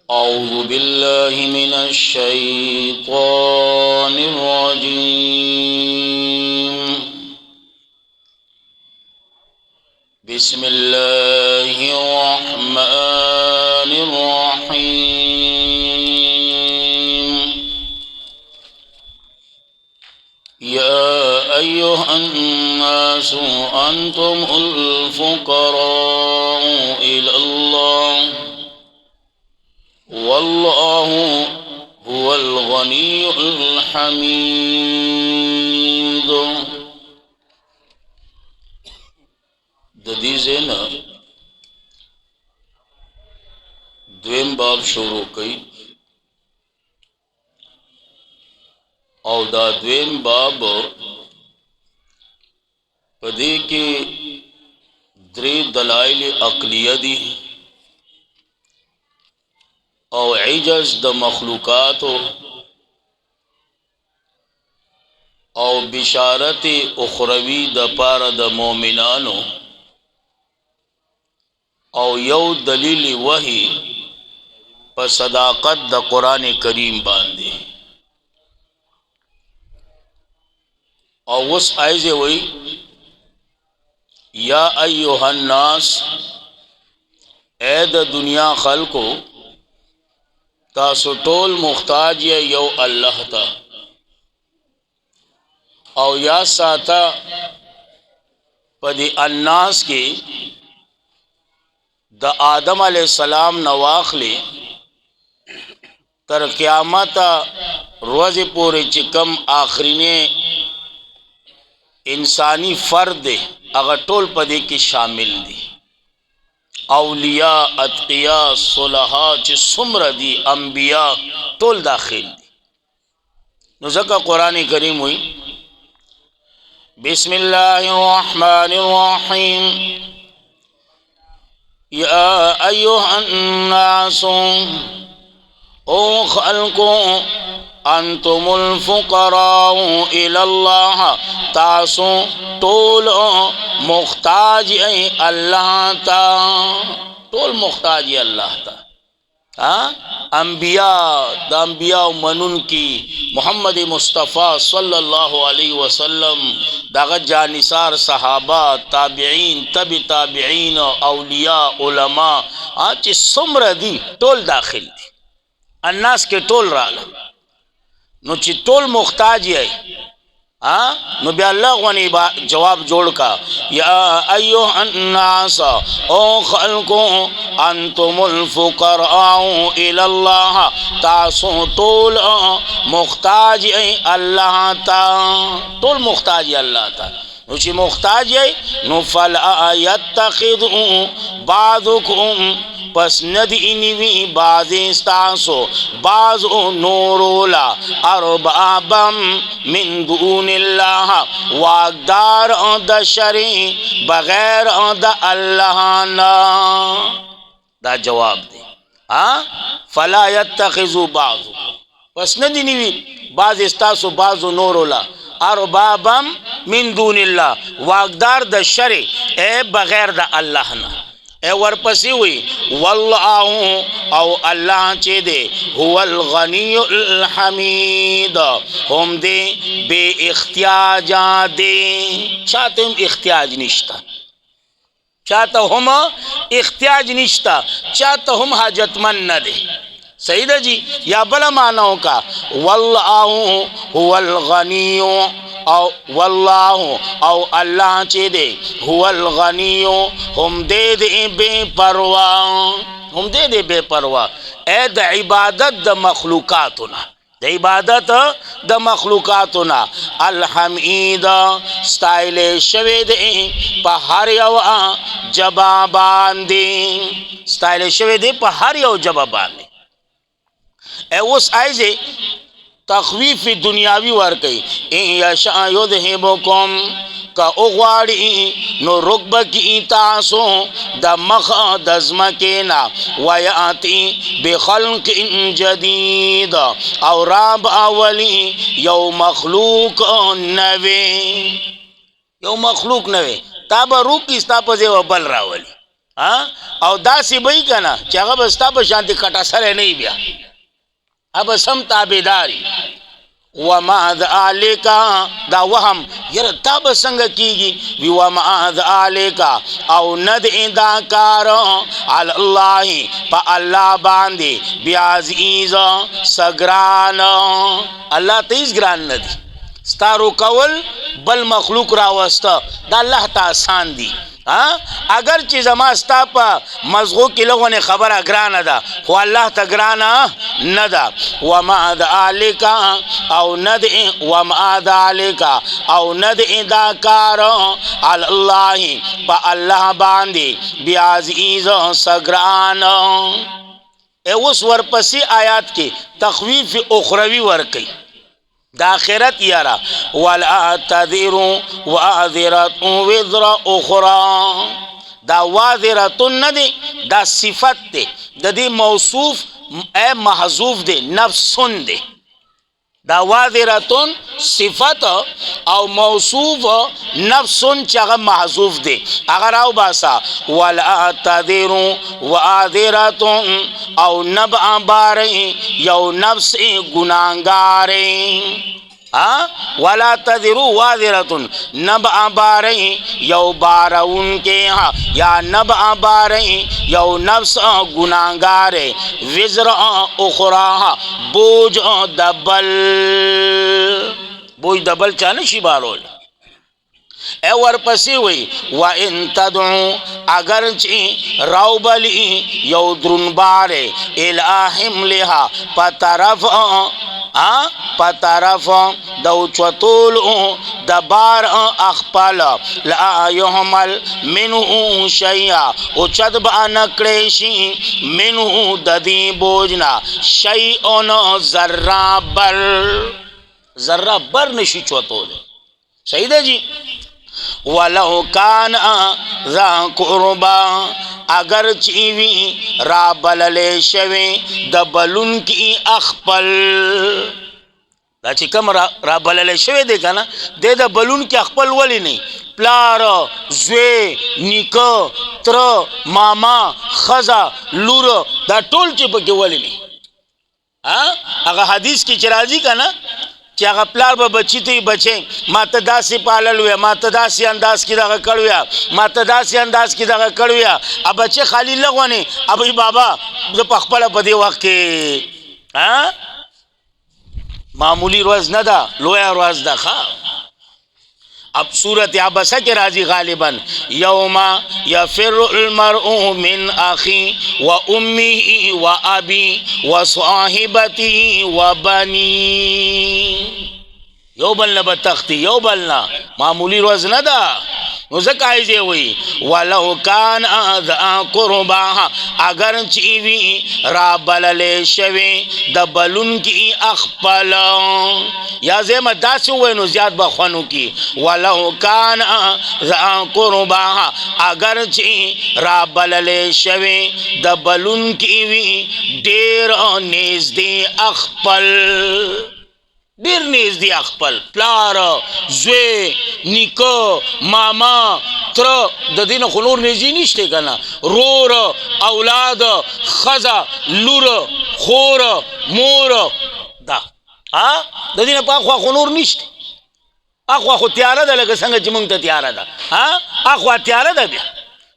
أعوذ بالله من الشيطان الرجيم. بسم الله الرحمن الرحيم. يا أيها الناس أنتم الفقراء إلى الله والله هو الغني الحميد. د دې زینا دویم باب شروع کړي او دا دویم باب پدې کې درې دلایل عقلیه دي او عجز د مخلوقات او بشارت اخروی د پاره د مؤمنانو او یو دلیل وحی په صداقت د قران کریم باندې. او وس ایزه وی یا ایها الناس اے د دنیا خلقو تاسو ټول محتاج یو الله ته او یا ساته پدی الناس کې د آدم علیہ السلام نواخلی تر قیامت روز پوری چکم آخرین انسانی فرد دے اگر ټول پدی کی شامل دی. اولیاء اتقیاء صلحاء چه سمر دی انبیاء ټول داخل دی. نو ذکر قرآن کریم ہوئی بسم اللہ الرحمن الرحیم. یا ایوہ الناس او خلقو انتم الفقراء الى اللہ تاسو طول محتاج اللہ تا طول محتاج اللہ تا. انبیاء دا انبیاء منن کی محمد مصطفیٰ صلی اللہ علیہ وسلم دا جانثار صحابہ تابعین تب تابعین اولیاء علماء چی سمر دی طول داخل دی. الناس کے طول رالا نو چی طول محتاج ہے نو بیا اللہ غنی جواب جوڑ کا یا ایوہ الناس او خلقو انتم الفقراء الاللہ تاسو طول محتاج اللہ تا طول محتاج اللہ تا. نو چی محتاج نو فلا یتخذو بعضکم پس ندینوی بعضی استاسو بعضو نورولا اربابم من دون اللہ واقدار دا شری بغیر دا اللہ نا. دا جواب دے فلا یتخذو بعضو پس ندینوی بعضی استاسو بعضو نورولا اربابم من دون اللہ واقدار دا شری اے بغیر دا اللہ نا. اے ورپسی ہوئی واللہ او اللہ چے دے هو الغنی الحمید ہم دے بے اختیاجا دے. چاہتے ہم اختیاج نشتا چاہتا ہم اختیاج نشتا چاہتا ہم حاجت من نہ دے. صحیح دا جی یا بلا معنیوں کا واللہ هو الغنی او واللہ او اللہ چے دے هو الغنی ہم دے دے بے پرواہ ہم دے دے بے پرواہ اے دا عبادت دا مخلوقاتنا دا عبادت دا مخلوقاتنا الحمید ستائل شوے دے پا ہر یو جبابان دے ستائل شوے دے پا ہر یو جبابان دے. اے اس آئیزے تخویف دنیاوی ورکی ان یشاء یذہبکم کا اغواری نو رکب کی تاسو دا مخ دزمکینا ویاتی بخلق جدید او راب اولی یو مخلوق نوے تا با روک استا پزے و بل راولی او داسې به یې که نه چې هغه به ستا په شانتې کټه سری نه وي بیا هغه سم تابعداري وما ذلك دا وهم یره تا به څنګه کیږي وی وما ذلك او ند دا کار علی الله په الله باندې بعزیز سګران الله ته هیڅ ګران نه دي ستارو کول بل مخلوق راوسته دا الله ته آسان دي اگر چې زما ستا په مزغو کې لغونه خبره ګرانه ده خو الله ته ګرانه نه ده وما ذلك او ند وما ذلك او ند دا کار علی الله په الله باندې بعزیز سګران اوس ورپسې آیات کې تخویف اخروی ورکي دا آخرت یارا ولا تذر وازرة وزر اخرى دا وازرة ندی دا صفت دی دا دی موصوف اے محذوف دی نفسن دی دا وازرة صفت او موصوف نفسن چاگا محذوف دی اگر او باسا ولا تذر وازرة او نبع بارئی یو نفس گناہگارئی ولا تذرو وازرة نبع بارئی یو بارون کے یا نبع بارئی یو نفس گناہگار وزر اخرى بوج دبل چانشی بارول اے ورپسی وی وَإِن تَدْعُ اگر چی روبلی یو درنبارے الہم لہا پترف دو چطول دبار اخپل لا یحمل منہو شیعہ اچد با نکڑیشی منہو ددی بوجنا شیعن ذرہ بر نشی چطول صحیح ہے جی وَلَوْ كَانَ ذَا قُرْبَا اگر چیوی را بللے شوی دا بلون کی اخپل دا چی کم را بللے شوی دے کنا دے دا بلون کی اخپل ولی نہیں پلار زوی نیکو تر ماما خزا لور دا ټول چی پکی ولی نہیں اگر حدیث کی چرازی کنا چې هغه پلار به بچی ته بچې ما ته داسې پالل ویا ما ته داسې انداز کې دغه کړ ویا ما ته داسې انداز کې دغه کړ ویا ا بچې خالی لغونی ابي بابا زه په خپل په دې وخت کې معمولی روز نه ده لویا روز ده ښه اب صورت عبسہ کے راضی غالباً یوم یفر المرء من اخی و امی و ابی و صاحبتی و بنی یو بلنا بتختی یو بلنا معمولی روز ندا نوزکائی زی ہوئی وَلَوْ كَانَ ذَا قُرْبَا اگر چیوی را بللے شوی دا بلون کی اخپل یا زیم داسی ہوئی نو زیاد بخونو کی وَلَوْ كَانَ ذَا قُرْبَا اگر چی را بللے شوی دا بلون کی دیر نیزدی اخپل دیر نیز دی اخپل پلار زوی نیکو ماما تر د دین خلور نیزی نشتے کنا رور اولاد خزا لور خور مور دا د دین پا خوا خلور نشتے اخوا خو تیاره ده لکه څنګه چې مونږ ته تیاره ده اخوا تیاره ده بیا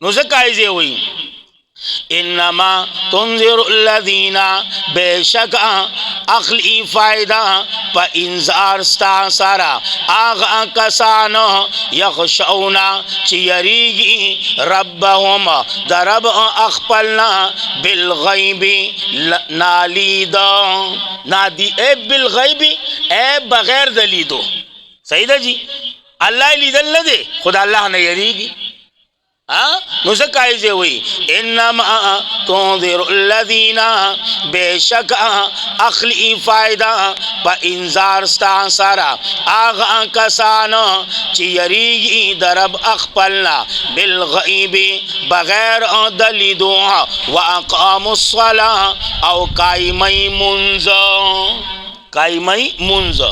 نو ځکه ایزې وایي انما تنذر الذین بے شک اخلی فائدہ پا انذار ستا سارا آغا کسانو یخشونا چی یریگی ربهم در رب اخپلنا بالغیب نالیدو نادی اے بالغیب اے بغیر دلیدو صحیح دا جی اللہ لیدل نہ دے خدا اللہ نے یریگی نو زکائی زی ہوئی انما تنذر الذین بے شک اخلی فائدہ پا انذار ستا سارا آغا کسانو چی یریگی درب اخپلنا بالغیب بغیر دلیدو و اقام الصلاة او قائمی منز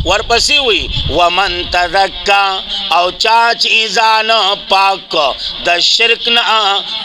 ورپسې وی ومن تذکا او چا چې ځان پاک د شرک نه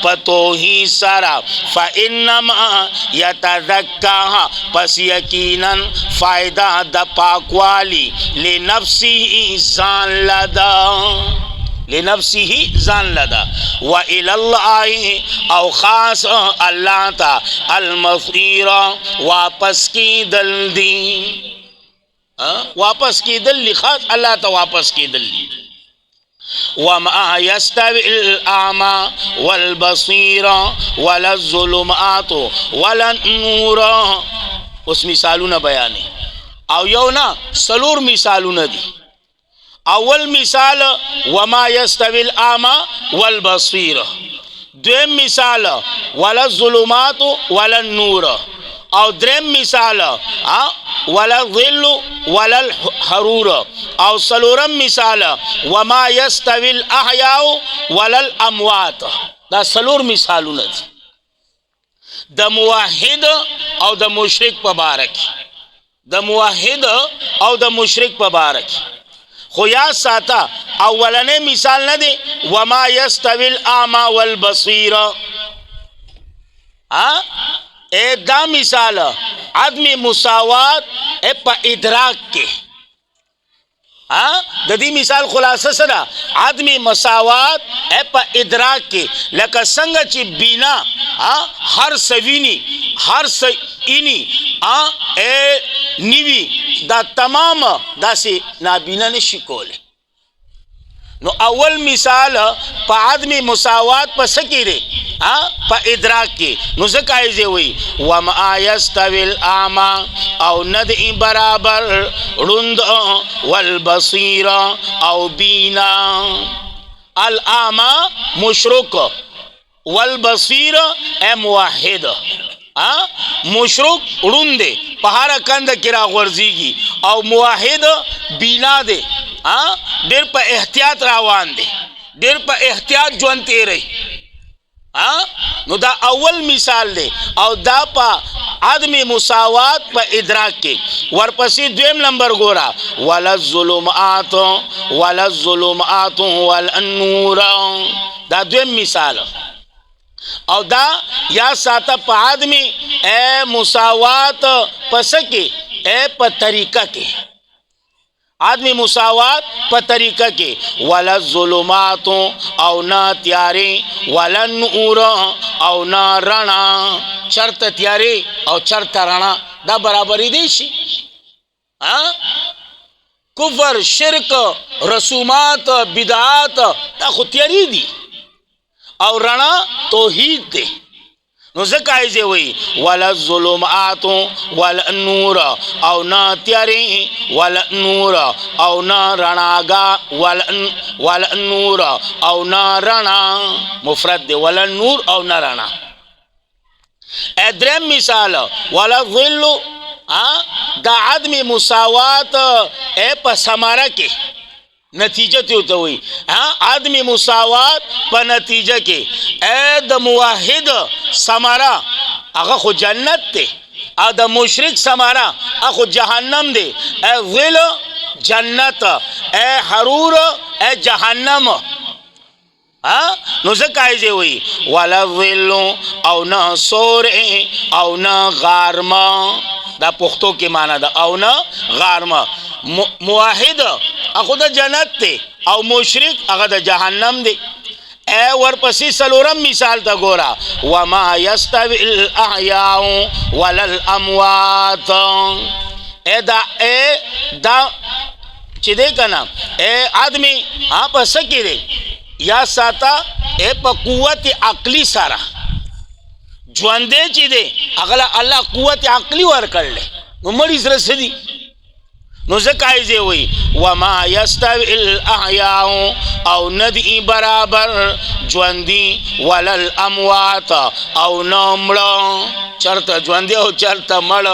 په توحید سره فانما یتذکا پس یقینا فائدہ د پاکوالی لنفسه ځان لدا لنفسه ځان لدا و الى الله او خاص الله تا المصير واپس کیدل دی واپس کیدل خاص الله ته واپس کیدل وما يستوي الأعمى والبصير ولا الظلمات ولا النور اس مثالونه بیانې او یو نه سلور مثالونه دي اول مثال وما يستوي الأعمى والبصير دویم مثال ولا الظلمات ولا النور او دریم مثال ولا الظل ولا الحرور او سلورم مثال وما يستوي الاحياء ولا الاموات دا سلور مثالونه دي د موحد او د مشرک په باره کې د موحد او د مشرک په باره کې خو یا ساته اولنې مثال نه دی وما يستوي الاعمى والبصير دا مثال عدم مساوات په ادراک کې د دې مثال خلاصه سره عدم مساوات په ادراک کې لکه څنګه چې بینا هر سوینی هر سینی نیوی دا تمام داسې نابینا نشي کولی نو اول مثال په عدم مساوات په سکی دی په ادراک کې نو ځکه یې وی وما يستوي الاعمى او ندی برابر روند والبصير او بینا الاعمى مشرک والبصير موحد مشرک روند په هر کند کې راغورځيږي او موحد بینا دی ډېر په احتیاط روان دی ډېر په احتیاط ژوند تیری نو دا اول مثال دی او دا په عدم مساوات په ادراک کې ورپسې دویم نمبر ګورا ولا الظلمات ولا الظلمات ولا النور دا دویم مثال او دا یا ساته په عدم مساوات پس کې په طریقه کې عدم مساوات په طریقه کې ولا الظلمات او نا تیاری ولا النور او نا رڼا چرته تیاری او چرته رڼا دا برابرې دي شي کفر شرک رسومات بدعات دا خو تیاری دي او رڼا توحید دی نو ځکه یې وی ولا الظلمات ولا النور او نا تیاری ولا النور او نا رڼاګا ولا النور او نا رڼا مفرد دی ولا النور او نا رڼا دریم مثال ولا الظل دا عدم مساوات په ثمره کې نتیجه ته وي عدم مساوات په نتیجه کې د موحد ثمره هغه خو جنت دی او د مشرک ثمره هغه جهنم دی ظل جنت حرور جهنم نو ځکه یې وی ولا ظل او نه سور او نه غارمه دا پښتو کې معنا ده او نه غارمه موحد هغه د جنت دی او مشرک هغه د جهنم دی ورپسې سلورم مثال ته ګورا وما يستوي الاحياء ولا الاموات دا چې دی کنه آدمی په سکی دی یا ساته په قوت عقلی سره ژوندې چې دی هغه الله قوت عقلی ورکړل نو مړی سره سدي نو ځکه یې وی وما يستوي الاحياء او ندی برابر ژوندي ولا الاموات او نمړه چرته ژوندي او چرته مړ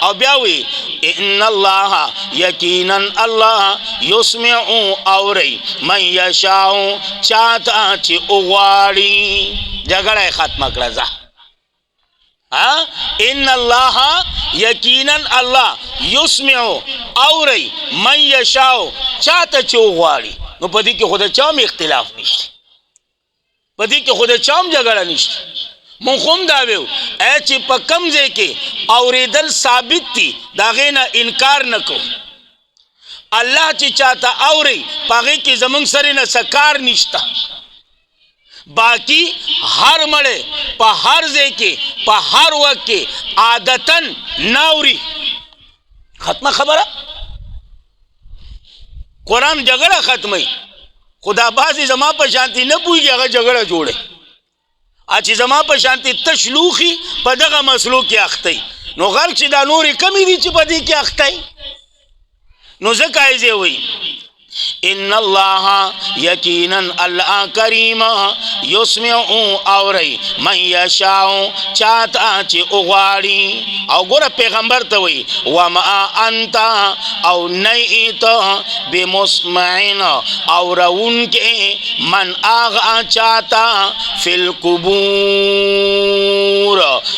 او بیا وی ان الله یقینا الله يسمع اوري من يشاء چاته چې وغواړي جګړه ختمه کړه ځه ان الله یقینا الله يسمع اوري من یشاو چاته چې وغواړي. نو په دې کې خو د چا هم اختلاف نشته، په دې کې خو د چا هم جګړه نشته. مونږ خو هم دا ویو چې په کوم ځای کې اورېدل ثابت دي د هغې نه انکار نه کوو. الله چې چاته اوري په هغې کې زمونږ سره نه څه کار نشته. باقی هر مړی په هر ځای کې په هر وخت کې عادتاً نه اوري. ختمه خبره. قرآن جګړه ختموي، خو دا بعضې زما په شانتي نه پوهېږي هغه جګړه جوړوي. چې زما په شانتي تش لوښي په دغه مسلو کې اختی، نو غرق چې دا نورې کمې دي چې په دې کې اختی. نو ځکه یې زه وایي ان الله یقینا الله کریم یسمع اوری من یشاء چاته چې وغواړي. او ګوره پیغمبر ته وایي وما انت او نیت بمسمعین اورونکې من هغه چاته فی القبور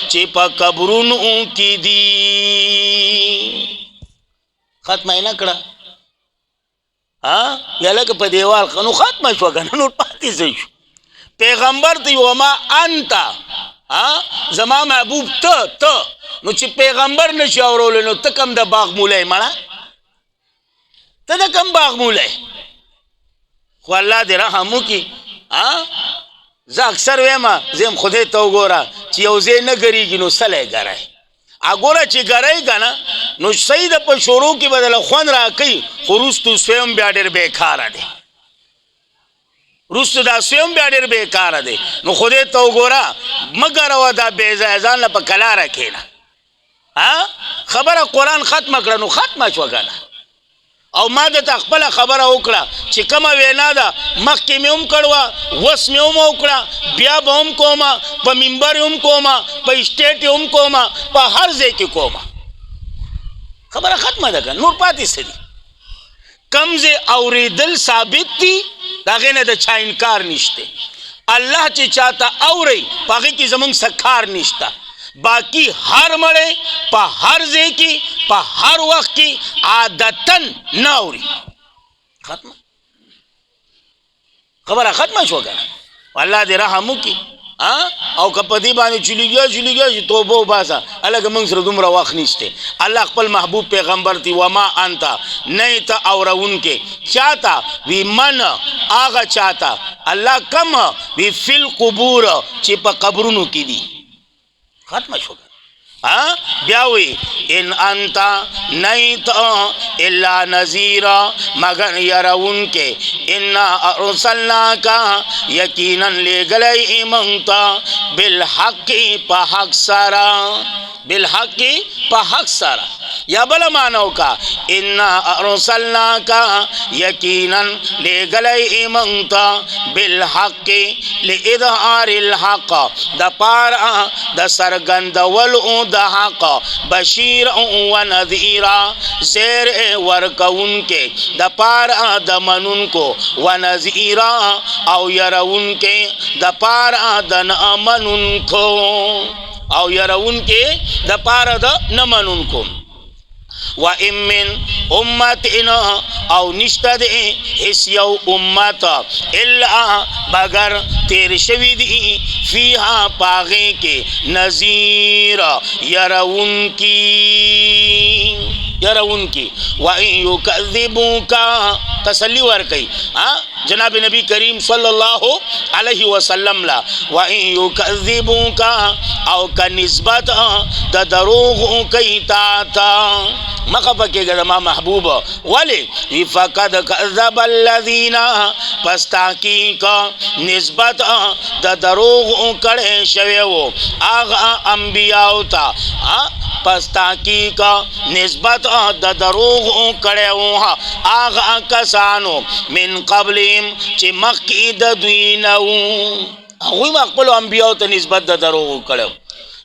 چې په قبرونو کې دي. ختمه یې نه کړه یا لکه په دیوال نو ختمه شوه که نه، نور پاتې څه شو. پیغمبر ته وما انت زما محبوب ته نو چې پیغمبر نشي اورولی نو ته کم د باغ مولی مړه، ته د کم باغ مولی. خو الله دې رحم وکړي. زه اکثر ویم زم خدای ته وګوره چې یو ځای نه ګرېږي نو سلی ګری. اګوره چې ګری که نه نو صحیح ده په شروع کې به دله خوند راکوي، خو وروستو سویم بیا ډېر بیکاره دی. وروستو دا سویم بیا ډېر بیکاره دی. نو خدای ته وګوره مه ګروه دا بې ځایه ځان له په کلاره کښېنه. خبره قرآن ختمه کړه نو ختمه شوه که نه. او ما درته خپله خبره وکړه چې کومه وینا ده مخکې مې هم کړوه، اوس مې هم وکړه، بیا به هم کومه، په منبر هم کومه، په اسټیټ هم کومه، په هر ځای کې کومه. خبره ختمه ده که نور پاتې څه دي. کوم ځای اورېدل ثابت دي د هغې نه د چا انکار نشته. الله چې چاته اورئ په هغې کې زمونږ څه کار نشته. باقی هر مړی په هر ځای کې په هر وخت کې عادتاً نه اوري. ختمه خبره ختمه شوه که نه. الله دې رحم وکړي. او که په دې باندې چلیږي چې توبه وباسه هلکه موږ سره دومره وخت نشته. الله خپل محبوب پیغمبر ته وما انت نه ته اورونکې چاته وی من هغه چاته الله کم وی فی القبور چې په قبرونو کې دي. ختمه شو. بیا وی ان انت نیت الا نذیرا مگر یرونکې انا ارسلناک یقینا لګلی منتا بالحق په حق سره، بالحق په حق سره. یا بل مانو کا انا ارسلناک یقینا لګلی منتا بالحق لاظهار الحق د پاره د سرګندولو د حق بشیر و نذیر زیر ورکون کے د پارا د منون کو و نذیر او یرون کے د پارا د نمنون کو او یرون کے د پارا د نمنون کو. و امن امتنا او نشتد اس یو امت الا بگر تیر شوی دی فیہا پاغے کے نذیر یرون کی وَإِن يُكَذِّبُوكَ تسلی ورکی جناب نبی کریم صلی اللہ علیہ وسلم لا وَإِن يُكَذِّبُوكَ او کا نسبت دا دروغ کئی تاتا مخفقی گزما محبوب ولی فقد کذب الذین پس تحقیق نسبت دا دروغ کڑے شویو آغا انبیاء تا پس تحقیق نسبت دا دروغ کڑے آغا کسانو من قبلیم چی مخی دا دوینو اگوی مقبلو انبیاء تا نسبت دا دروغ کڑے